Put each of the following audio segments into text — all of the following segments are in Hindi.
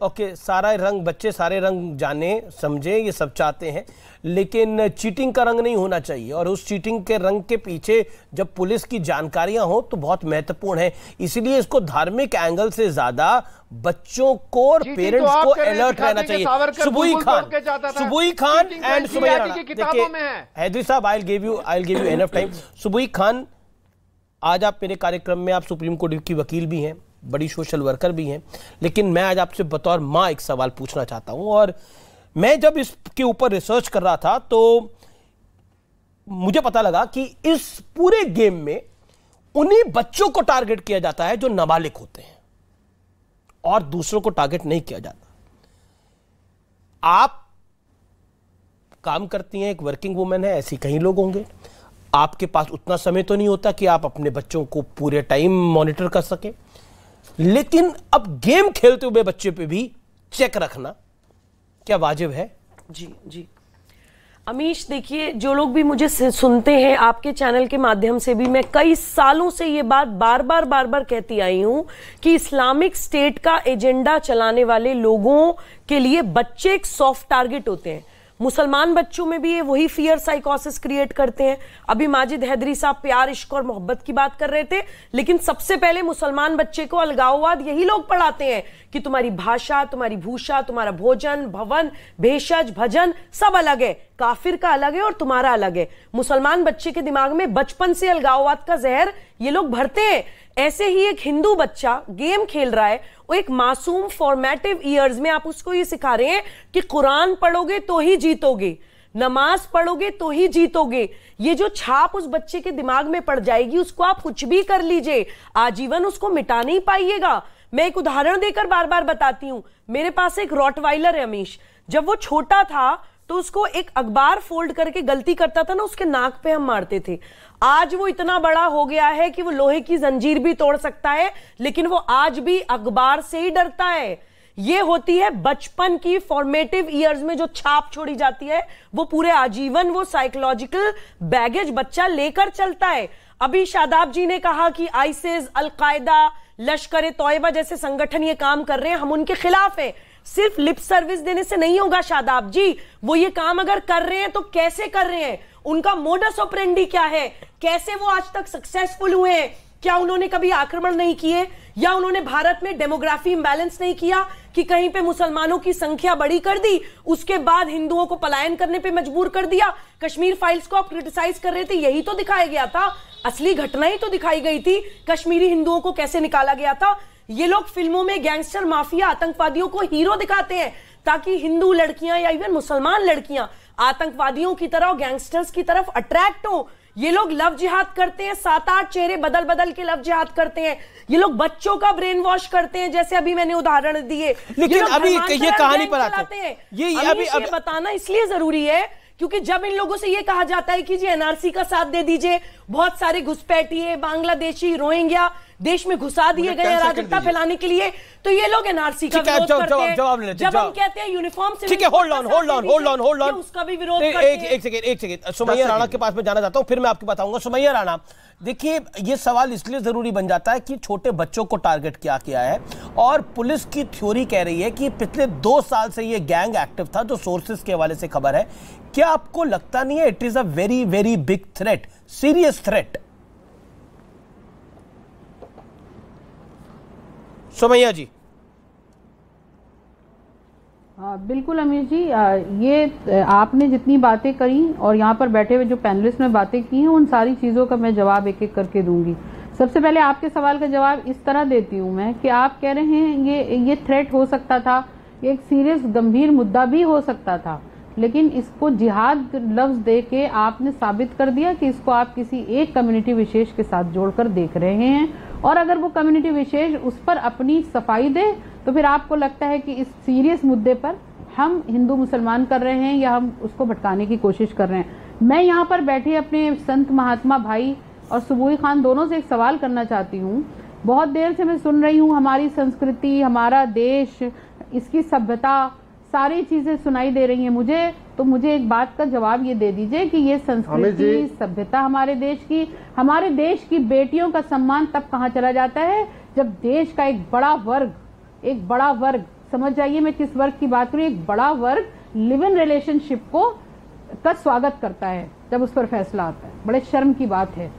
ओके, सारा रंग बच्चे सारे रंग जाने समझे, ये सब चाहते हैं, लेकिन चीटिंग का रंग नहीं होना चाहिए। और उस चीटिंग के रंग के पीछे जब पुलिस की जानकारियां हो तो बहुत महत्वपूर्ण है। इसलिए इसको धार्मिक एंगल से ज्यादा बच्चों को और पेरेंट्स को अलर्ट रहना चाहिए। सुबुई खान एंड सुमैया राणा, देखिए हैदरी साहब, I will give you enough time. Subui Khan, आज आप मेरे कार्यक्रम में, आप सुप्रीम कोर्ट की वकील भी हैं, बड़ी सोशल वर्कर भी हैं, लेकिन मैं आज आपसे बतौर मां एक सवाल पूछना चाहता हूं। और मैं जब इसके ऊपर रिसर्च कर रहा था तो मुझे पता लगा कि इस पूरे गेम में उन्हीं बच्चों को टारगेट किया जाता है जो नाबालिग होते हैं और दूसरों को टारगेट नहीं किया जाता। आप काम करती हैं, एक वर्किंग वुमेन है, ऐसी कई लोग होंगे, आपके पास उतना समय तो नहीं होता कि आप अपने बच्चों को पूरे टाइम मॉनिटर कर सके, लेकिन अब गेम खेलते हुए बच्चे पे भी चेक रखना क्या वाजिब है? जी जी अमीश, देखिए, जो लोग भी मुझे सुनते हैं आपके चैनल के माध्यम से भी, मैं कई सालों से ये बात बार बार कहती आई हूं कि इस्लामिक स्टेट का एजेंडा चलाने वाले लोगों के लिए बच्चे एक सॉफ्ट टारगेट होते हैं। मुसलमान बच्चों में भी ये वही फियर साइकोसिस क्रिएट करते हैं। अभी माजिद हैदरी साहब प्यार, इश्क और मोहब्बत की बात कर रहे थे, लेकिन सबसे पहले मुसलमान बच्चे को अलगाववाद यही लोग पढ़ाते हैं कि तुम्हारी भाषा, तुम्हारी भूषा, तुम्हारा भोजन, भवन, भेषज, भजन सब अलग है, काफिर का अलग है और तुम्हारा अलग है। मुसलमान बच्चे के दिमाग में बचपन से अलगाववाद का जहर ये लोग भरते हैं। ऐसे ही एक हिंदू बच्चा गेम खेल रहा है, वो एक मासूम फॉर्मेटिव ईयर्स में आप उसको ये सिखा रहे हैं कि कुरान पढ़ोगे तो ही जीतोगे, नमाज पढ़ोगे तो ही जीतोगे। ये जो छाप उस बच्चे के दिमाग में पड़ जाएगी, उसको आप कुछ भी कर लीजिए, आजीवन उसको मिटा नहीं पाइएगा। मैं एक उदाहरण देकर बार बार बताती हूं। मेरे पास एक रॉटवाइलर है अमीश, जब वो छोटा था तो उसको एक अखबार फोल्ड करके गलती करता था ना, उसके नाक पे हम मारते थे। आज वो इतना बड़ा हो गया है कि वो लोहे की जंजीर भी तोड़ सकता है, लेकिन वो आज भी अखबार से ही डरता है। ये होती है बचपन की फॉर्मेटिव ईयर्स में जो छाप छोड़ी जाती है, वो पूरे आजीवन वो साइकोलॉजिकल बैगेज बच्चा लेकर चलता है। अभी शादाब जी ने कहा कि आईसिस, अलकायदा, लश्कर तौयबा जैसे संगठन ये काम कर रहे हैं, हम उनके खिलाफ हैं। सिर्फ लिप सर्विस देने से नहीं होगा शादाब जी, वो ये काम अगर कर रहे हैं तो कैसे कर रहे हैं, उनका मोडस ऑपरेंडी क्या है, कैसे वो आज तक सक्सेसफुल हुए हैं। क्या उन्होंने कभी आक्रमण नहीं किए, या उन्होंने भारत में डेमोग्राफी इंबैलेंस नहीं किया कि कहीं पे मुसलमानों की संख्या बड़ी कर दी, उसके बाद हिंदुओं को पलायन करने पे मजबूर कर दिया। कश्मीर फाइल्स को आप क्रिटिसाइज कर रहे थे, यही तो दिखाया गया था, असली घटनाएं तो दिखाई गई थी, कश्मीरी हिंदुओं को कैसे निकाला गया था। ये लोग फिल्मों में गैंगस्टर, माफिया, आतंकवादियों को हीरो दिखाते हैं ताकि हिंदू लड़कियां या इवन मुसलमान लड़कियां आतंकवादियों की तरह, गैंगस्टर्स की तरफ अट्रैक्ट हो। ये लोग लव जिहाद करते हैं, 7-8 चेहरे बदल बदल के लव जिहाद करते हैं। ये लोग बच्चों का ब्रेन वॉश करते हैं, जैसे अभी मैंने उदाहरण दिए। लेकिन अभी ये कहानी पर आते हैं, ये अभी बताना इसलिए जरूरी है क्योंकि जब इन लोगों से ये कहा जाता है कि जी एनआरसी का साथ दे दीजिए, बहुत सारे घुसपैठिए, बांग्लादेशी, रोहिंग्या देश में घुसा दिए गए अराजकता फैलाने के लिए, तो ये लोग एनआरसी का विरोध करते हैं। जब हम कहते हैं यूनिफॉर्म से, ठीक है, होल्ड ऑन, उसका भी विरोध करते हैं। एक सेकंड, सुमैया राणा के पास मैं जाना चाहता हूं, फिर मैं आपको बताऊंगा। सुमैया राणा, देखिए, ये सवाल इसलिए जरूरी बन जाता है कि छोटे बच्चों को टारगेट किया है, और पुलिस की थ्योरी कह रही है कि पिछले 2 साल से ये गैंग एक्टिव था, जो सोर्सेस के हवाले से खबर है। क्या आपको लगता नहीं है it is a very very big threat, serious threat? Sumaiya ji. बिल्कुल अमीर जी, ये आपने जितनी बातें करी और यहाँ पर बैठे हुए जो पैनलिस्ट ने बातें की हैं, उन सारी चीज़ों का मैं जवाब एक एक करके दूंगी। सबसे पहले आपके सवाल का जवाब इस तरह देती हूँ मैं कि आप कह रहे हैं ये थ्रेट हो सकता था, एक सीरियस गंभीर मुद्दा भी हो सकता था, लेकिन इसको जिहाद लफ्ज दे के आपने साबित कर दिया कि इसको आप किसी एक कम्युनिटी विशेष के साथ जोड़कर देख रहे हैं, और अगर वो कम्युनिटी विशेष उस पर अपनी सफाई दे तो फिर आपको लगता है कि इस सीरियस मुद्दे पर हम हिंदू मुसलमान कर रहे हैं या हम उसको भटकाने की कोशिश कर रहे हैं। मैं यहाँ पर बैठे अपने संत महात्मा भाई और सुबुई खान दोनों से एक सवाल करना चाहती हूँ। बहुत देर से मैं सुन रही हूँ हमारी संस्कृति, हमारा देश, इसकी सभ्यता, सारी चीजें सुनाई दे रही हैं मुझे, तो मुझे एक बात का जवाब ये दे दीजिए कि ये संस्कृति, सभ्यता हमारे देश की बेटियों का सम्मान तब कहाँ चला जाता है जब देश का एक बड़ा वर्ग समझ जाइए मैं किस वर्ग की बात करूं। एक बड़ा वर्ग लिव इन रिलेशनशिप का स्वागत करता है जब उस पर फैसला आता है। बड़े शर्म की बात है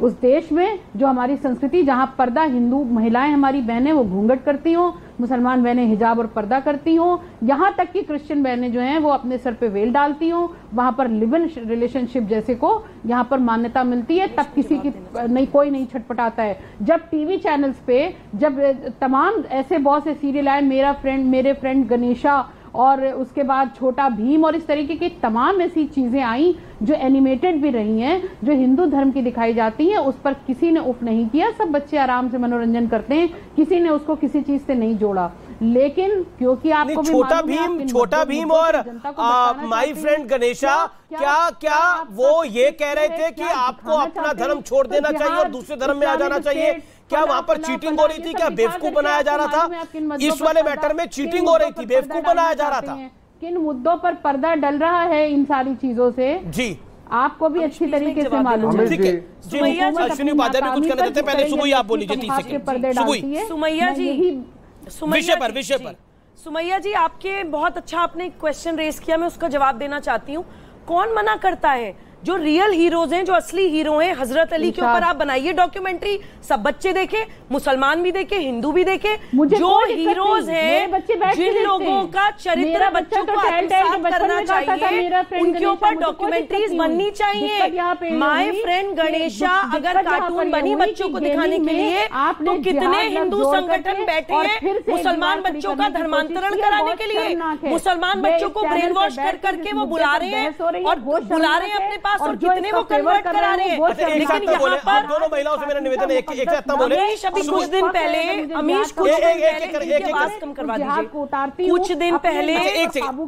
उस देश में जो हमारी संस्कृति, जहां पर्दा, हिंदू महिलाएं हमारी बहनें वो घूंघट करती हों, मुसलमान बहनें हिजाब और पर्दा करती हों, यहाँ तक कि क्रिश्चियन बहनें जो हैं वो अपने सर पे वेल डालती हों, वहां पर लिव इन रिलेशनशिप जैसे को यहाँ पर मान्यता मिलती है, तब किसी की कोई नहीं छटपटाता है। जब टीवी चैनल्स पे जब तमाम ऐसे बहुत से सीरियल आए, मेरे फ्रेंड गणेशा और उसके बाद छोटा भीम और इस तरीके की तमाम ऐसी चीजें आई जो एनिमेटेड भी रही हैं, जो हिंदू धर्म की दिखाई जाती हैं, उस पर किसी ने उफ नहीं किया। सब बच्चे आराम से मनोरंजन करते हैं, किसी ने उसको किसी चीज से नहीं जोड़ा। लेकिन क्योंकि आपको छोटा भीम और माय फ्रेंड गणेशा क्या वो ये कह रहे थे कि आपको अपना धर्म छोड़ देना चाहिए और दूसरे धर्म में आ जाना चाहिए? क्या वहां पर चीटिंग हो रही थी? क्या बेवकूफ बनाया जा रहा था? इस वाले मैटर में चीटिंग हो रही थी, बेवकूफ बनाया जा रहा था? किन मुद्दों पर पर्दा डल रहा है इन सारी चीजों से जी आपको भी अच्छी तरीके से मालूम है। ठीक है जी, अश्विनी उपाध्याय भी कुछ कहना चाहते हैं, पहले सुमैया आप बोल लीजिए 30 सेकंड। सुमैया जी विषय पर सुमैया जी आपके बहुत अच्छा आपने क्वेश्चन रेस किया, मैं उसका जवाब देना चाहती हूँ। कौन मना करता है? जो रियल हीरोज हैं, जो असली हीरो हैं, हजरत अली के ऊपर आप बनाइए डॉक्यूमेंट्री, सब बच्चे देखे, मुसलमान भी देखे, हिंदू भी देखे। जो हीरोज हैं, जिन लोगों का चरित्र बच्चों को आत्मसात करना चाहिए, उनके ऊपर डॉक्यूमेंट्रीज बननी चाहिए। माय फ्रेंड गणेशा अगर कार्टून बनी बच्चों को दिखाने के लिए, तो कितने हिंदू संगठन बैठे हैं मुसलमान बच्चों का धर्मांतरण कराने के लिए? मुसलमान बच्चों को ब्रेन वॉश कर करके वो बुला रहे हैं और बुला रहे हैं अपने पास, और कितने वो कन्वर्ट करा रहे हैं। लेकिन यहाँ पर दोनों महिलाओं से मेरा निवेदन है, एक साथ बोले। अमीश अभी कुछ दिन पहले, अमीश कुछ दिन पहले आवाज कम करवा दीजिए। कुछ दिन पहले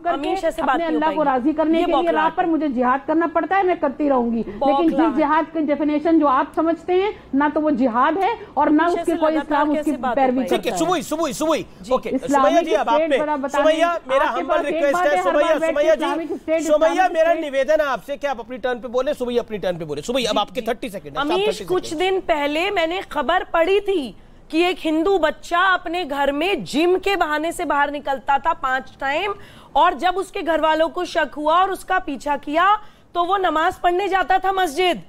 अमीश ऐसे बात नहीं, अल्लाह को राजी करने के लिए राह पर मुझे जिहाद करना पड़ता है, मैं करती रहूंगी। लेकिन जिस जिहाद की डेफिनेशन जो आप समझते हैं, ना तो वो जिहाद है और ना उसके कोई इस्लाम उसकी पैरवी करता है। सुबई ओके सुमैया जी, अब आपने सुमैया, मेरा हम्बल रिक्वेस्ट है सुमैया जी, सुमैया मेरा निवेदन है आपसे कि आप अपनी टर्न पे बोले, सुबह अपनी टर्न पे बोले। सुबह अब आपके 30 सेकंड। अमीश कुछ दिन पहले मैंने खबर पढ़ी थी कि एक हिंदू बच्चा अपने घर में जिम के बहाने से बाहर निकलता था 5 टाइम, और जब उसके घर वालों को शक हुआ और उसका पीछा किया तो वो नमाज पढ़ने जाता था मस्जिद।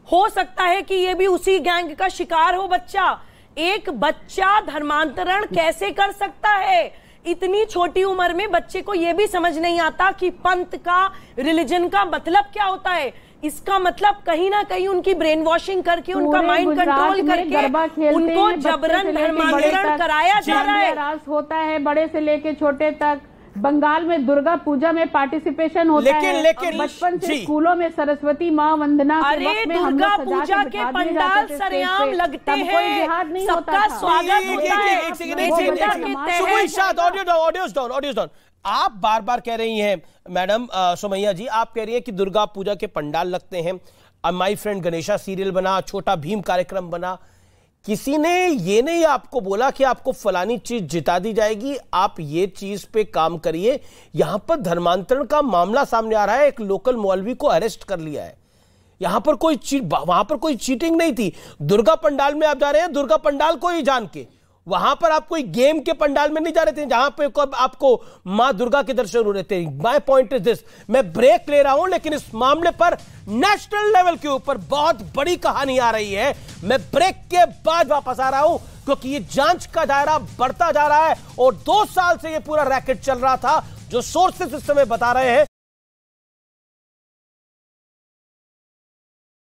हो सकता है कि ये भी उसी गैंग का शिकार हो बच्चा। एक बच्चा धर्मांतरण कैसे कर सकता है? इतनी छोटी उम्र में बच्चे को यह भी समझ नहीं आता कि पंथ का, रिलीजन का मतलब क्या होता है। इसका मतलब कहीं ना कहीं उनकी ब्रेन वॉशिंग करके, उनका माइंड कंट्रोल करके उनको जबरन धर्मांतरण कराया जा रहा है। होता है बड़े से लेके छोटे तक। बंगाल में दुर्गा पूजा में पार्टिसिपेशन होता है, लेकिन बचपन से स्कूलों में सरस्वती माँ वंदना के वक्त में दुर्गा पूजा के पंडाल सरेआम लगते हैं, सबका स्वागत होता है। आप बार बार कह रही हैं मैडम सुमैया जी, आप कह रही हैं कि दुर्गा पूजा के पंडाल लगते हैं, माय फ्रेंड गणेशा सीरियल बना, छोटा भीम कार्यक्रम बना, किसी ने ये नहीं आपको बोला कि आपको फलानी चीज जिता दी जाएगी, आप ये चीज पे काम करिए। यहां पर धर्मांतरण का मामला सामने आ रहा है, एक लोकल मौलवी को अरेस्ट कर लिया है। यहां पर वहां पर कोई चीटिंग नहीं थी। दुर्गा पंडाल में आप जा रहे हैं, दुर्गा पंडाल को ही जान के, वहां पर आप कोई गेम के पंडाल में नहीं जा रहे थे जहां पे आपको मां दुर्गा के दर्शन हो रहे थे। माय पॉइंट इज दिस, मैं ब्रेक ले रहा हूं, लेकिन इस मामले पर नेशनल लेवल के ऊपर बहुत बड़ी कहानी आ रही है। मैं ब्रेक के बाद वापस आ रहा हूं, क्योंकि ये जांच का दायरा बढ़ता जा रहा है और 2 साल से ये पूरा रैकेट चल रहा था, जो सोर्सेस इस समय बता रहे हैं।